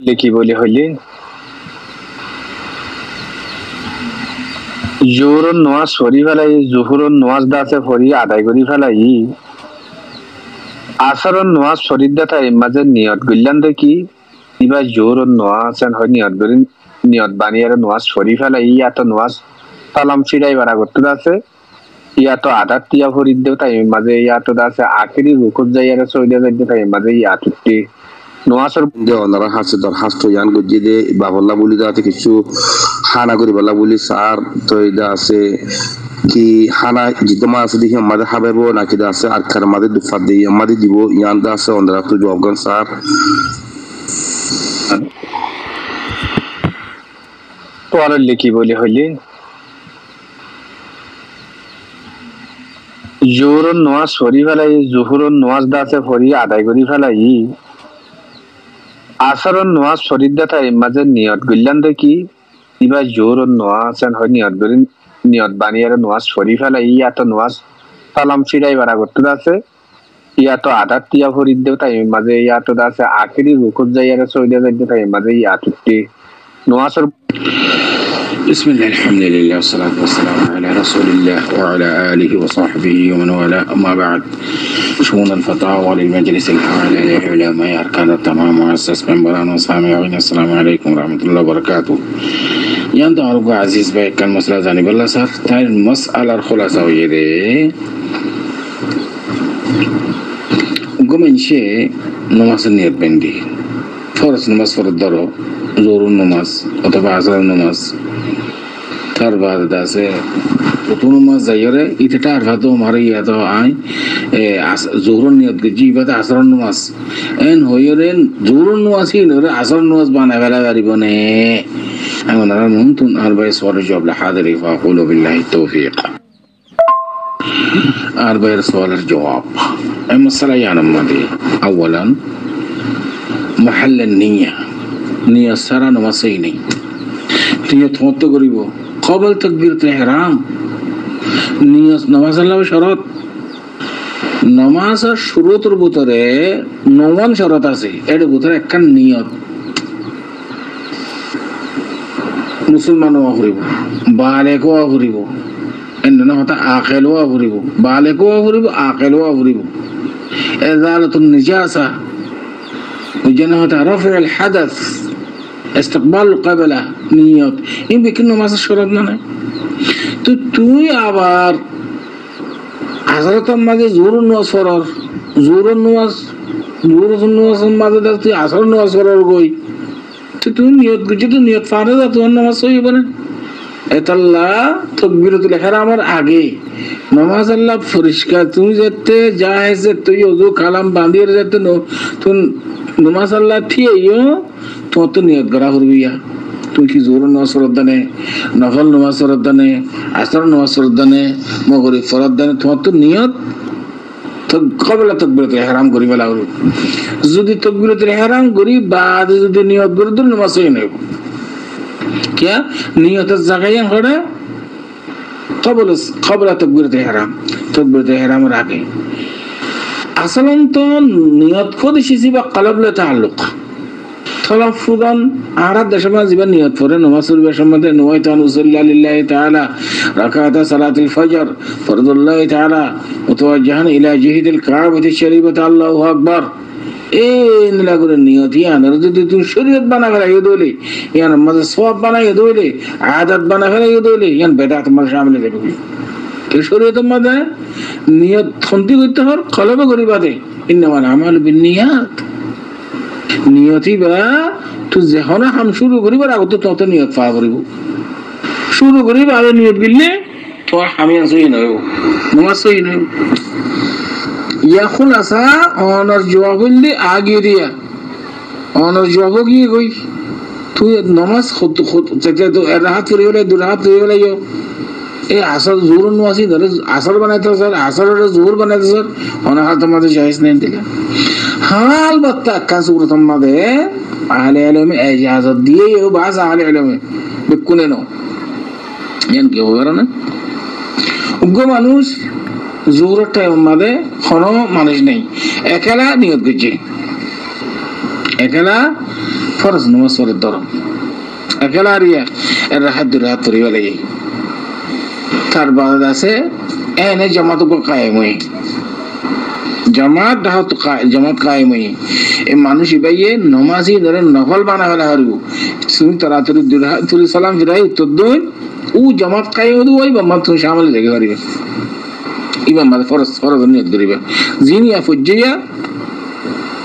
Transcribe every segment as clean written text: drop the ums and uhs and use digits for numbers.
কি বলি হইলি জোহরন নামাজ পড়ি ফেলাই জোহরন নামাজ দাসে পড়ি আদায় করি ফেলাই আসরন নামাজ পড়ির দা তাই মাঝে নিয়ত গইলাম দেখি ইবা জোহরন নামাজ হয় নিয়ত করি নিয়ত বানিয়ে নামাজ পড়ি ফেলাই এত নামাজ সালাম ছিড়াই বাড়া করতে আছে ইয়াতো আধার তিয়া ফরিদ দেও তাই মাঝে ইয়াতো আছে আখেরি রুকুত যাই আর সইদা যাইতে তাই মাঝে ইয়াতুটি নোয়াসর যে ওনারা হাসে দর হাসতো ইয়ান গজি দে বাবল্লা বলি দাতে কিছু হানা করি বলা বলি স্যার তো এটা আছে কি হানা জিতমা আছে দেখি আমাদের হাবেবো নাকি দা আছে আর খার আমাদের দুফাত দিয়ে আমাদের দিব ইয়ান দা আছে ওনারা তো জবগান স্যার পরের লিখি বলি হইলি জোহরন নামাজ পড়ি ফেলাই জোহরন নামাজ দাসে পড়ি আদায় করি ফেলাই আসরন নামাজ পড়ির দা তাই মাঝে নিয়ত গইলাম দেখি ইবা জোহরন নামাজ হয় নিয়ত করি নিয়ত বানিয়ে নামাজ পড়ি ফেলাই ইয়াতো নামাজ সালাম ছিড়াই বাড়া করতে আছে ইয়াতো আধার তিয়া ফরিদ দেও তাই মাঝে ইয়াতো আছে আখেরি রুকুত যাই আর সইদা যাইতে তাই মাঝে ইয়াতুটি নোয়াসর بسم الله الحمد لله والصلاة والسلام على رسول الله وعلى آله وصحبه ومن والاه أما بعد شؤون الفتاوى للمجلس الأعلى للعلماء أركان التمام مؤسس منبران وسامعين السلام عليكم ورحمة الله وبركاته يان تعرف عزيز بھائی كان مسئلہ جانب الله سر تایر مسئلہ الخلاصة ويده گمنشه نماز نیت بندی فرض نماز فرض دارو জোহর নামাজ অথবা আসর নামাজ তার বাদ আছে প্রথম নামাজ যাইরে ইটা আর ভাতো মারে ইয়া তো আই জোহর নিয়ত গজি বাদে আসর নামাজ এন হইরেন জোহর নামাজ হি নরে আসর নামাজ বানায় ফেলা পারিব নে আমি না নতুন আর ভাই সওয়াল জবাব হাজিরি ফাকুলু বিল্লাহি তৌফিক আর ভাই সওয়ালের জবাব এই মাসলা জানাম মাদি আওয়ালান محل النية নিয়ত ছাড়া নামাজ সহি নেই নিয়ত মত করিব কবল তাকবীরাতুল ইহরাম নিয়ত নামাজ আল্লাহ শরত নামাজের শুরুতের ভিতরে 9 শরত আছে এর ভিতরে একখান নিয়ত মুসলমান হওয়া করিব বালেগ হওয়া করিব এন্ড না হতা আকিল হওয়া করিব বালেগ হওয়া করিব আকিল হওয়া করিব ইজালাতুন নিজাসা وجنة رفع الحدث استقبال القبلة نيات إن بكنا ما شرطنا توي আবার حضرت আমাদের জোহর নামাজ পড়ার জোহর নামাজ মাঝে দেখতে আসর নামাজ পড়ার কই তুই নিয়ত গুজি তো নিয়ত ফারে যা তোর নামাজ হইবে না এতাল্লা তাকবীরাতুল ইহরামের আগে নামাজ আল্লাহ পরিষ্কার তুমি যেতে জায়েজ তুই ওযু কালাম বাঁধিয়ে যেতে তুই নামাজ আল্লাহ থিয়েও তোমার তো নিয়ত করা করবিয়া তুই কি জোহর নামাজ ফরজ দানে নফল নামাজ ফরজ দানে আসর নামাজ ফরজ দানে মাগরিব ফরজ দানে তোমার তো নিয়ত তো কবলা তাকবীরাতুল ইহরাম করি বলা হলো যদি তাকবীরাতুল ইহরাম করি বাদ যদি নিয়ত করে তো নামাজ হই না क्या नियत জায়গায় হড়ে কবলা তাকবীরাতুল ইহরাম রাখে আসলান তো নিয়ত খোদ শিসি বা কলবলে তাআল্লুক তলাফুদান আরাদ দেশমা জীবন নিয়ত পড়ে নামাজ পড়বে সম্বন্ধে নওয়াইতান উসাল্লি লিল্লাহি তাআলা রাকাত সালাতুল ফজর ফরদুল্লাহি তাআলা মুতাওয়াজ্জিহান ইলা জিহিদিল কাবাতি শরীফাত আল্লাহু আকবার এই নিলাগুলো নিয়ত ইয়ান আর যদি তুই শরীয়ত বানা ফেলাই দোলে ইয়ান মাঝে সওয়াব বানাই দোলে আদত বানা ফেলাই দোলে ইয়ান বেদাত মাঝে শামিল দেবে এই শরীয়তের মধ্যে নিয়ত খন্তি করতে হর কলবে করি বাদে ইন্নামাল আমালু বিন্নিয়াত নিয়তি বা তুই যখন হাম শুরু করিবার আগে তো তত নিয়ত পাওয়া করিব শুরু করিব আগে নিয়ত গিললে তো হামিয়া সহি নয় নামাজ সহি নয় ইয়া খুলাসা অনার জবাব হইলে আগে দিয়া অনার জবাব গিয়ে গই তুই নামাজ খুদ তো রাহাত করে হলে দু রাহাত করে হলে এই আসর জোহর নামাজি ধরে আসর বানাইতে স্যার আসরের জোহর বানাইতে স্যার অনা হাত তোমাদের জায়েজ নেই দিলে হাল বাত্তা কাজ করে তোমাদের আহলে ইলমে ইজাজত দিয়ে ও বাস আহলে ইলমে বিকুনে নো ইয়ান কি হবে না উগ্র মানুষ জোহরের টাইম মধ্যে কোনো মানুষ নেই একলা নিয়ত করছে একলা ফরজ নামাজ পড়ে ধরো একলা আর এর হাত ধরে হাত ধরিবা লাগে তার বাদ আছে এনে জামাত কায়েম হই জামাত ডাহত জামাত কায়েম হই এই মানুষ ইবাইয়ে নমাজি ধরে নফল বানা হলা হারু তুমি তাড়াতাড়ি দুই সালাম ফিরাই উত্তর দই ও জামাত কায়েম হই ওই বা মাত্র শামিল দেখে পারিবে ইমাম মানে ফরজ ফরজ নিয়ত করিবে জিনি আফুজিয়া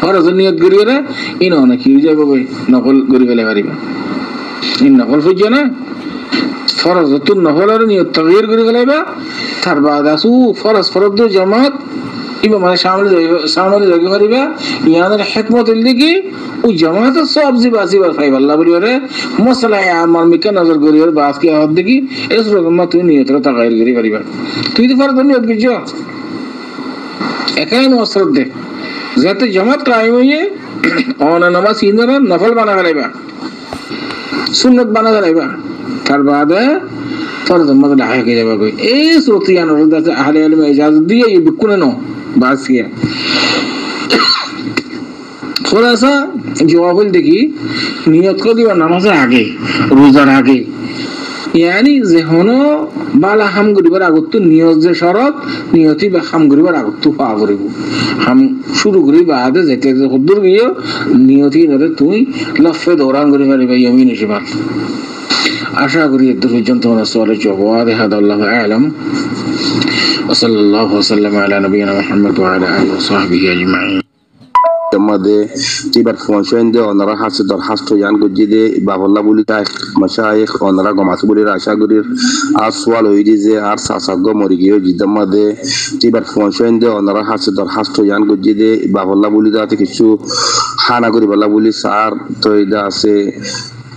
ফরজ নিয়ত করিবে ইন অনেক কি যাবে ভাই নকল করিবে পারিবে ইন নকল ফুজিয়া না ফরজ তো নফলের নিয়ত তাগয়ির করে গলাইবা তার বাদ আসু ফরজ ফরজ জামাত ইমাম মানে শামিল দেখে পারিবে ইয়াদের হিকমত লিখি ও জামাত সব জিবাসি বার ফাইব আল্লাহ বলিরে মশলা আমার মিকা নজর করিবে বাস কি হাত দেখি এই সুরমা তুই নিয়তটা তাগয়ির করে পারিবা তুই তো ফরজ নিয়ত করছো একাই নসরত দে যাতে জামাত কায়েম হইয়ে অন নামাজ ইনরা নফল বানা গলাইবা সুন্নাত বানা গলাইবা তার বাদে ফরজ মত হাকে যাবে কই এই সুরতিয়ান রদাতে আহলে ইলম ইজাজত দিয়ে এই বিকুনে নো বাসিয়া খোলাসা জবাব দেখি নিয়ত করে দিবা নামাজের আগে রোজার আগে ইয়ানি যে হনো বালা হাম করিবার আগত নিয়ত যে শরত নিয়তি বা হাম করিবার আগত পা করিব হাম শুরু করি বাদে যেতে হুদুর গিয়ে নিয়তি ধরে তুই লফে দৌড়ান করি পারিবা ইয়ামিন হিসাব আশা করি এত পর্যন্ত তোমরা সওয়ালের জবাব হাদা আল্লাহু আ'লাম ওয়া সাল্লাল্লাহু ওয়া সাল্লামা আলা নবিয়িনা মুহাম্মদ ওয়া আলা আলিহি ওয়া সাহবিহি আজমাইন মধ্যে তিবার ফোনশন দে ওনারা হাসে দরখাস্ত জান গজিদে বাবুল্লাহ বলি তাই মাশায়েখ ওনারা গমাস বলি আশা করি আর সওয়াল হইদি যে আর সাসাগ মরি গিয়ে জিদ্দার মধ্যে তিবার ফোনশন দে ওনারা হাসে দরখাস্ত জান গজিদে বাবুল্লাহ বলি তাতে কিছু হানা করি বলা বলি স্যার তো এটা আছে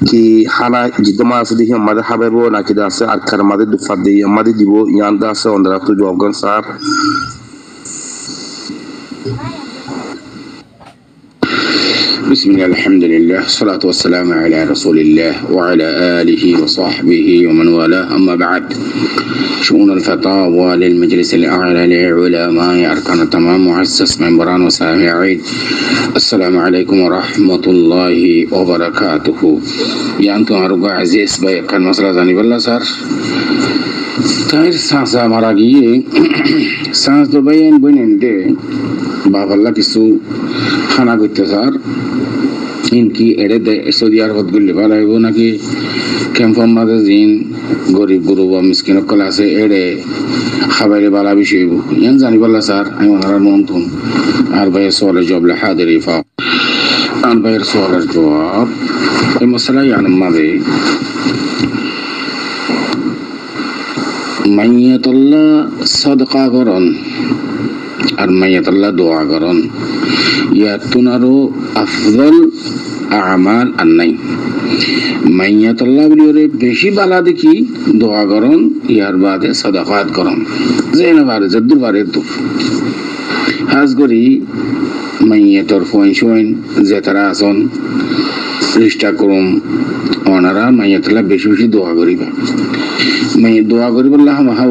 কি হানা জিদ্দামা আছে দেখি আমাদের হাবাইব নাকি আছে আর কার আমাদের দুফাত দিয়ে আমাদের দিব ইয়ান দা আছে ওনারা তো জবাবগন স্যার بسم الله الحمد لله الصلاة والسلام على رسول الله وعلى آله وصحبه ومن والاه أما بعد شؤون الفتاوى للمجلس الأعلى لعلماء أركان التمام مؤسس منبران وسامعين السلام عليكم ورحمة الله وبركاته يا أنتم أرجع عزيز بيكان مسألة ثانية بالله صار تاير سانسا مراجيه سانس تو بين بينندي باب الله كسو খানা করতে স্যার ইনকি এড়ে সৌদি আরবত গেলে ভালো হইব নাকি ক্যাম্পের মাঝে জিন গরিব গুরু বা মিসকিন কল আছে এড়ে খাবারে বালা বেশি হইব ইয়ান জানি পারলা স্যার আমি ওনারা নতুন আর ভাইয়ের সওয়ালের জবাব হাজির ইফা আর ভাইয়ের সওয়ালের জবাব এই মশলা ইয়ান মাঝে মাইয়াতুল্লাহ সাদকা করন আর মাইয়াতুল্লাহ দোয়া করন ইয়াতুনারো আফদল আমাল আর নাই মাইয়াতুল্লাহ বলিওরে বেশি বালা দেখি দোয়া করন ইয়ার বাদে সাদাকাত করন জেনে বারে জদ্দুর বারে তো হাজ করি মাইয়াতর ফোন যে তারা আসন রিস্টা করুম ওনারা মাইয়াতুল্লাহ বেশি বেশি দোয়া করিবা মাইয়া দোয়া করিবল্লাহ মাহা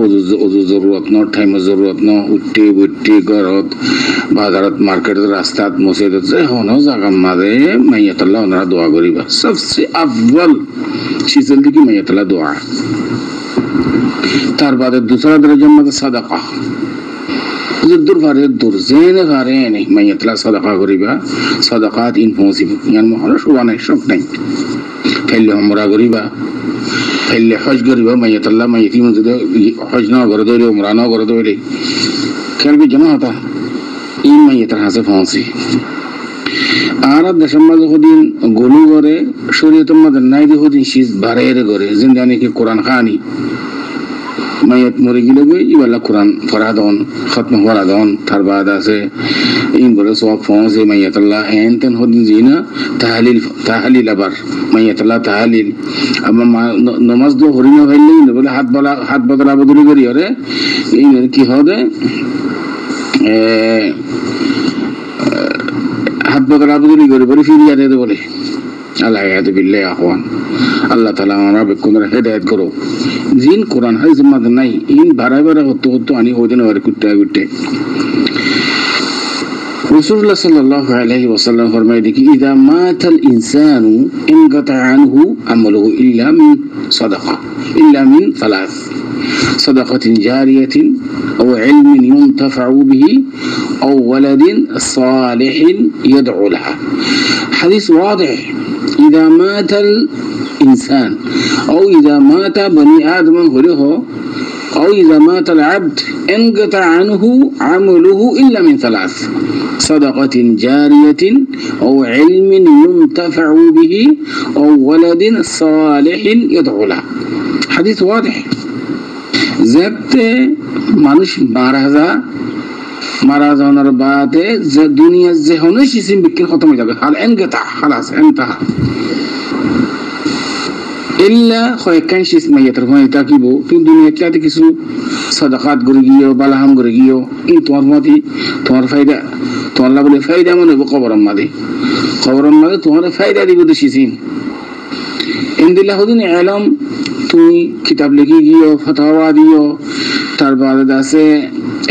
ওজু জরুরত ন টাইম জরুরত ন উঠতে বইতে ঘরত বাজারত মার্কেটত রাস্তাত মসজিদত যে হনো জায়গার মাঝে মাইয়াতুল্লাহ ওনারা দোয়া করিবা সবচেয়ে আফজল চিজল দিকে মাইয়াতুল্লাহ দোয়া তার বাদে দুসরা দরজার মধ্যে সাদাকা দূর ভারে দূর জেনে ভারে নেই মাইয়াতুল্লাহ সাদাকা করিবা সাদাকাত ইন পৌঁছিব ইয়ান মহল সুবানে সব নাই ফেললে আমরা করিবা ফেললে হজ করিবা মাইয়াতুল্লাহ মাইয়াতি মসজিদে হজ না করে দৌড়ে উমরা না করে দৌড়ে খেলবি জমা হতা এই মাইয়াতার হাসে পৌঁছি আর দেশের মাঝে হদিন গলু করে শরীয়তের মাঝে নাই দিয়ে হদিন শীষ ভারে করে জিন্দানি কি কোরআন খানি মাইয়াত মরে গেলে গই ইবাল্লা কোরআন ফরা দন খতম ফরা দন তার বাদ আছে ইন বলে সব পৌঁছে মাইয়াতুল্লাহ এন তেন হদিন জিনা তাহালিল আবার মাইয়াতুল্লাহ তাহালিল আমার নমাজ দো হরিনা ভাইলেই না বলে হাত বদলা বদলি করি আরে এই কি হবে হাত বদলা বদলি করে বলে ফিরিয়ে দে বলে আল্লাহ বিল্লাহ আহ্বান আল্লাহ তাআলা আমরা বেকুনরা হেদায়েত করো জিন কোরআন হাদিস মধ্যে নাই ইন বারে বারে হতো আনি হইতে না বারে কুটতে কুটতে রাসূলুল্লাহ সাল্লাল্লাহু আলাইহি ওয়াসাল্লাম ফরমায় দেখি ইদা মাতাল ইনসানু ইনকাতা আনহু আমালুহু ইল্লা মিন সাদাকা ইল্লা মিন সালাস সাদাকাতিন জারিয়াতিন আও ইলমিন ইউনতাফাউ বিহি আও ওয়ালাদিন সালিহিন ইয়াদউ লাহা হাদিস ওয়াদিহ ইদা মাতাল ইনসান আও ইদা মাতা বনি আদম হরিহু أو إذا مات العبد انقطع عنه عمله إلا من ثلاث صدقة جارية أو علم ينتفع به أو ولد صالح يدعو له حديث واضح زبط মানুষ মারা যাওয়ার বাদে যে দুনিয়া যে হনো সিস্টেম বিক্রি খতম হয়ে যাবে হাল এনগতা খালাস এনতাহা ইল্লা কয়েকখান শেষ মাইয়াতের ভয় থাকিব কিন্তু দুনিয়াতে কিছু সাদাকাত করে গিয়েও বালাহাম করে গিয়েও এই তোমার মতে তোমার ফায়দা তোমার বলে ফায়দা মনে হবো কবরম মাদে তোমার ফায়দা দিব তো শিসিন ইন্দিল্লাহ দিন এলম তুমি কিতাব লিখি গিয়েও ফতোয়া দিও তার বাদে আছে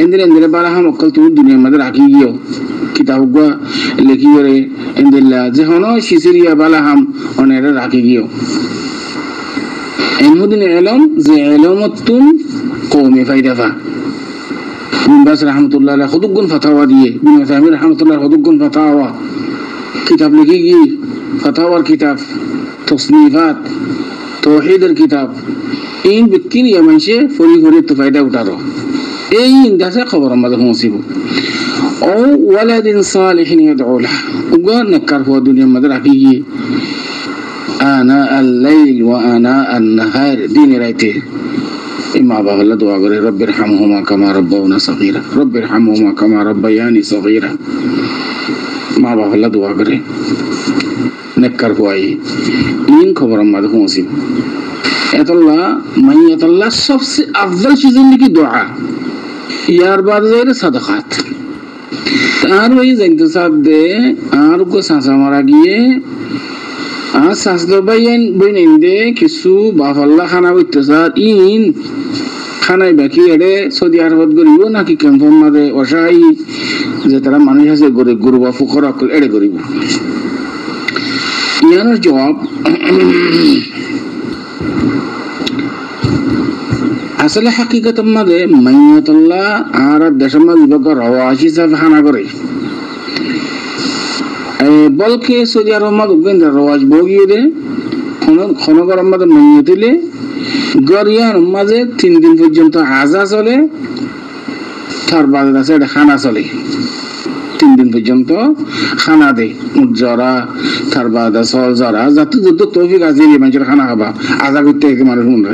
ইন্দিলে বালাহাম অকল তুমি দুনিয়ার মধ্যে রাখি গিয়েও কিতাব লিখি করে ইন্দিল্লাহ যে হনো শিসিরিয়া বালাহাম অনেরা রাখি গিয়েও এমদিন এলম যে এলমতুন কওমে ফায়দাফা বিনবাস রাহমাতুল্লাহ আলাইহি খুদুগুন ফাতাওয়া দিয়ে বিনবাস রাহমাতুল্লাহ খুদুগুন ফাতাওয়া কিতাব লিখি গিয়ে ফাতাওয়ার কিতাব তসনিফাত তাওহীদের কিতাব ইন বিকিন ইয়ামাইশে ফরি ফরি তো ফায়দা উঠারো এই ইন্দাসে খবর আমাদের পৌঁছিব ও ওয়ালাদিন সালিহিন ইয়াদউ লাহু উগা নেকার হওয়া দুনিয়ার মধ্যে রাখি গিয়ে آناء الليل وآناء النهار دين رايته إما بابا الله دعا करे رب ارحمهما كما ربونا صغيرا رب ارحمهما كما ربياني صغيرا মা বাবা আল্লাহ দোয়া করে নেককার হওয়াই इन खबर আমাদের পৌঁছিব এতল্লাহ মাইয়াতাল্লাহ সবচেয়ে আফজল চीज़ কি দোয়া ইয়ার বাদ যায় সাদাকাত আর ওই জানতে সাথ দে আর কো সাসা মারা গিয়ে শাস্ত্র বাইন বইনে কিছু বাফাল্লা খানা বইতেছার ইন খানাই বাকি এড়ে সৌদি আরবত গরিব নাকি ক্যাম্পর মাঝে অসহায় যে তারা মানুষ আছে গরু বা ফুকর এড়ে গরিব ইয়ানোর জবাব আসলে হাকিকত মাঝে মাইয়াতুল্লাহ আর দেশের মাঝে রওয়াজ হিসাবে খানা করে বলকে সৌদি আরব মাধ্যমে রওয়াজ বগিয়ে দে খনগর মাঝে মাইয়ে দিলে গরিয়ার মাঝে 3 দিন পর্যন্ত আজা চলে তার বাদে আছে এটা খানা চলে 3 দিন পর্যন্ত খানা দেয় উজ্জরা তার বাদে সল জরা যাতে যত তৌফিক আছে মানুষের খানা খাবা আজা করতে মানুষ মনে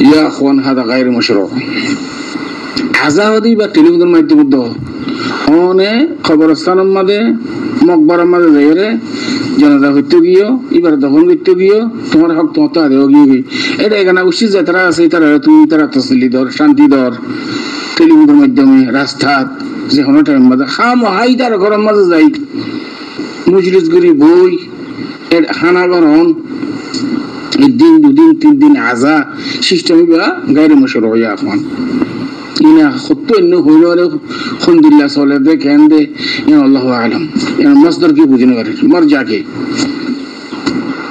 ইয়া আখওয়ান হাদা গায়র মাশরু আজা হদি বা টেলিভিশনের মাধ্যমে অনে খবরস্থানের মাঝে মকবরের মাঝে যাইরে জানাজা হইতে গিয়েও এবার দফন করতে গিয়েও তোমার হক তোমার তো আদেও গিয়ে এটা এখানে উচিত যে তারা আছে তারা তুমি তারা তসলি দর শান্তি দর টেলিভিশনের মাধ্যমে রাস্তাত যে কোনো টাইম মাঝে খাম হাই তার ঘরের মাঝে যাই মজলিস করি বই এর খানা গরম একদিন 2 দিন 3 দিন আজা সিস্টেম বা গায়রে মশরু হইয়া এখন ইনা খুত্তো ইন্ন হইলরে আলহামদুলিল্লাহ চলে দে কেন দে আল্লাহু আলাম এর মসদর কি বুঝিনা করে মরজা কে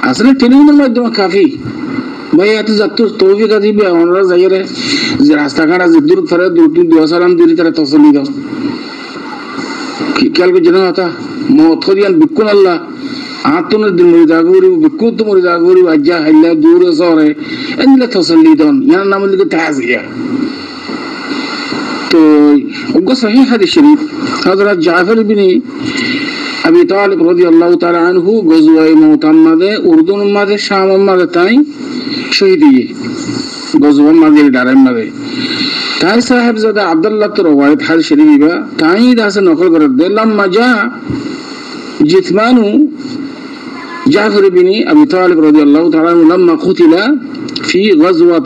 আসলে টেলিভিশনের মাধ্যমে কাফি ভাই এত যত তৌফিক দিবে আমরা যাইরে যে রাস্তাঘাট আছে দূর ফরে দূর সালাম দিরি তারা তসল্লি দাও কি কাল কে জানা হতা মত দিয়ান বিকুল আল্লাহ আতন দিন মরিদা গরি বিকুল তো মরিদা গরি আজ্জা হাইলা দূর সরে এনলে তসল্লি দাও ইয়ার নাম লিখে তাজিয়া तो उनको सही हदीस शरीफ हजरत जाफर बिन अबी तालिब रदियल्लाहु ताला अन्हु गज़वा मौता मादे उर्दू मादे शाम मादे ताई शहीद हुए गज़वा मादे डारे मादे ताई साहब ज़ादा अब्दुल्लाह तो रवायत हदीस शरीफ बा ताई दासे नकल कर दे लम्मा जा जिस्मानु जाफर बिन अबी तालिब रदियल्लाहु ताला लम्मा क़ुतिला في غزوة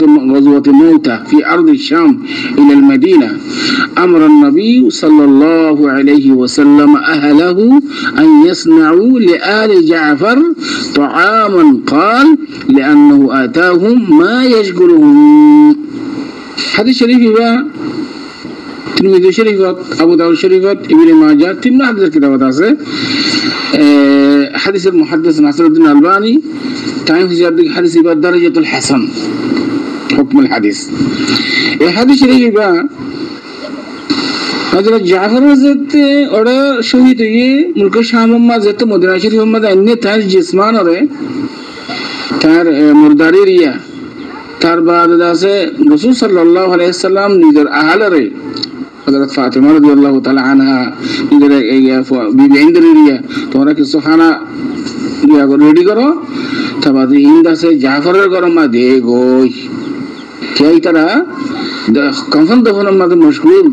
موتة في أرض الشام إلى المدينة أمر النبي صلى الله عليه وسلم أهله أن يصنعوا لآل جعفر طعاما قال لأنه آتاهم ما يشغلهم هذا الشريف তিরমিজি শরীফত, আবু দাউদ শরীফত, ইবনে মাজাহ তিন হাদিসের কিতাবত আছে। হাদিসের মুহাদ্দিস নাসিরউদ্দিন আলবানী টাইম হিসাব হাদিস ইবাদ দারাজাতুল হাসান হুকমুল হাদিস। এই হাদিস শরীফা হযরত জাফর হযরতে ওরা শহীদ হয়ে মুলক শাম মাঝে মদিনা শরীফ মধ্যে अन्य তার জিসমান ওরে তার মুরদারি রিয়া তার বাদ আছে রাসূল সাল্লাল্লাহু আলাইহি সাল্লাম নিজের আহলরে হযরত ফাতিমা রাদিয়াল্লাহু তাআলা আনহা নিজের বিবি ইন্দ্রিয়া তোমরা কিছু খানা দিয়া রেডি করো, তারপর ইন্দ আছে জাফরের গরমা দে গই কেই তারা কখন দফনের মাঝে মশগুল,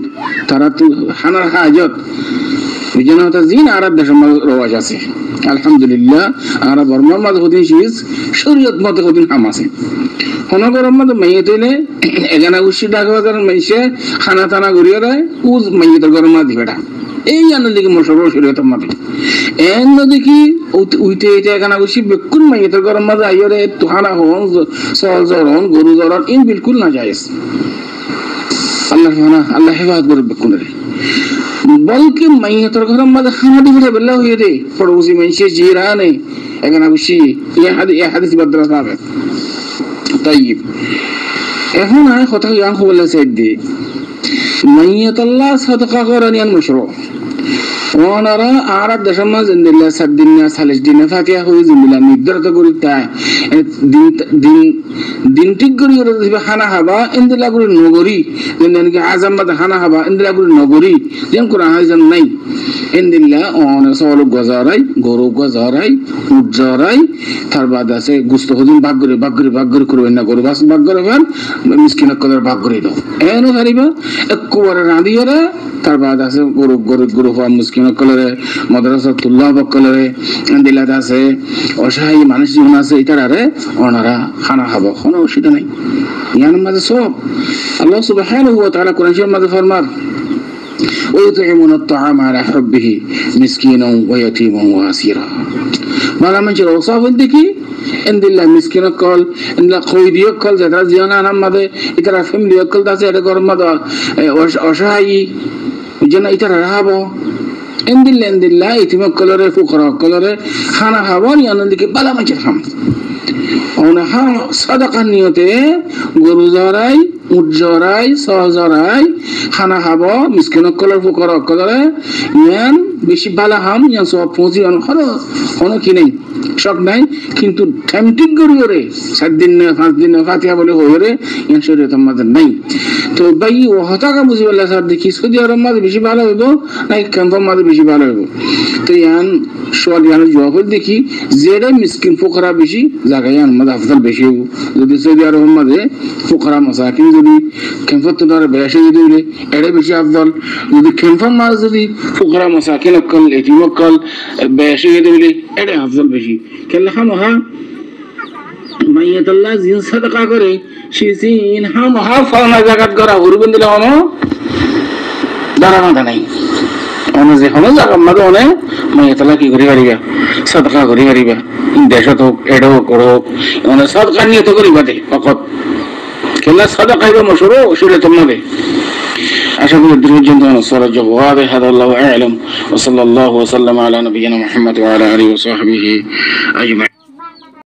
তারা তো খানার হাজত বুঝেন জিন আরব দেশের রওয়াজ আছে। আলহামদুলিল্লাহ আরব বর্মার মাঝে হদিন শীষ শরীয়ত মতে হদিন হাম আছে। কোন গরম মাঝে মাইয়ে তৈলে এখানে উশি ডাকা মাইসে খানা টানা ঘুরিয়ে দেয় ও মাইয়েদের গরম মা দিবেটা এই জানার দিকে মশর শরীয়তের মাঝে এন দেখি উইতে এখানে উশি বেকুন মাইয়েদের গরম মাঝে আইরে তুহানা হন সহজ জরন গরু জরন ইন বিলকুল না যায়। আল্লাহ হেফাজত করে বেকুনের বলকে মাইয়াতর ঘরের মাঝে খানা দিবে বেলা হয়ে রে পড়োসি মাইসে জিরানে এখানে উশি এই হাদিস বাদরা সাহেব তাইব। এখন আর কথা ইয়ান বলে সাইড দি মাইয়াতাল্লাহ সাদকা করানিয়ান মাশরু ওনারা আরব দেশের মাঝে দিল্লা 7 দিন না 40 দিন ফাতিহা হয়ে জিমিলা নির্ধারিত করি তাই দিন ঠিক করি ওরা দিবে খানা হাবা ইন্দিলা করে নগরী যেন কি আজম মাঝে খানা হাবা ইন্দিলা করে নগরী যেন কোরআন হাইজান নাই ইন্দিল্লা অন সওয়াল গজারাই গরু গজারাই উট জরাই তার বাদ আছে গুস্ত হদিন ভাগ করে করবেন না গরু বাস ভাগ করে ফেল মিসকিনের কদর ভাগ করে দাও এনো হারিবা একবারে রাঁধিয়ারা তার বাদ আছে গরু হওয়া মুসকিন কলরে মাদ্রাসা তুল্লাহ কলরে দিলাত আছে অসহায় মানুষ জীবন আছে এটারে ওনারা খানা খাবো কোনো অসুবিধা নাই। ইয়ার মাঝে সব আল্লাহ সুবহানাহু ওয়া তাআলা কোরআনের মাঝে ফরমান ويطعمون الطعام على حبه مسكينا ويتيما واسيرا মালা মানুষের ওসাফ দেখি ইন্দিল্লা মিসকিন কল ইন্দিল্লা কইদিয় কল যারা জিয়ানা আমাদের এটা ফ্যামিলি কল আছে এটা গরম মাদা অসহায় যেন এটা রাহাবো ইন্দিল্লা ইতিম কলরে ফুকরা কলরে খানা খাবো আনন্দকে বালা মানুষের খাম ওনা হা সাদাকার নিয়তে গরু জরাই উট জরাই সহ জরাই খানা খাবো মিসকিন কলর ফুকরা কলরে ইয়ান বেশি বালা হাম ইয়ান সব পৌঁছি হনো কি নেই শখ নাই কিন্তু ঠ্যামটিক করি ওরে 7 দিন না 5 দিন না ফাতিহা বলে হয়ে রে ইয়ান শরীয়ত আমাদের নাই। তো ভাই ও হতাকা বুঝি বললা স্যার দেখি সৌদি আরব মাঝে বেশি ভালো হইব নাই কনফার্ম মাঝে বেশি ভালো হইব। তো ইয়ান সোয়াল ইয়ান জবাব দেখি যেটা মিসকিন ফুকরা বেশি জায়গায় ইয়ান মাঝে আফজাল বেশি হইব। যদি সৌদি আরব মাঝে ফুকরা মাসাকিন যদি কনফার্ম তো ধরে বেশি যদি হইলে এটা বেশি আফজাল, যদি কনফার্ম মাঝে যদি ফুকরা মাসাকিন কল এটিম কল বেশি যদি হইলে এটা আফজাল বেশি কেলা খামহা মাইয়াতাল্লাহ জিন সাদাকা করে সিন হামহা ফানা জাগাত করা হুরবেন দিলে ono দাঁড়ানো নাই ono যে হলো জায়গা মাঝে অনে মাইয়াতাল্লাহ কি করে করিবা সাদাকা করে করিবা দেশ তো এডো করো ono সাদাকা নিয়ে তো করিবা দে ফকত কেলা সাদাকা ইবা মশরু শুলে তোমাদের আশা করি দুর্জন্ত সরা জবাব هذا الله اعلم وصلى الله وسلم على نبينا محمد وعلى اله وصحبه اجمعين।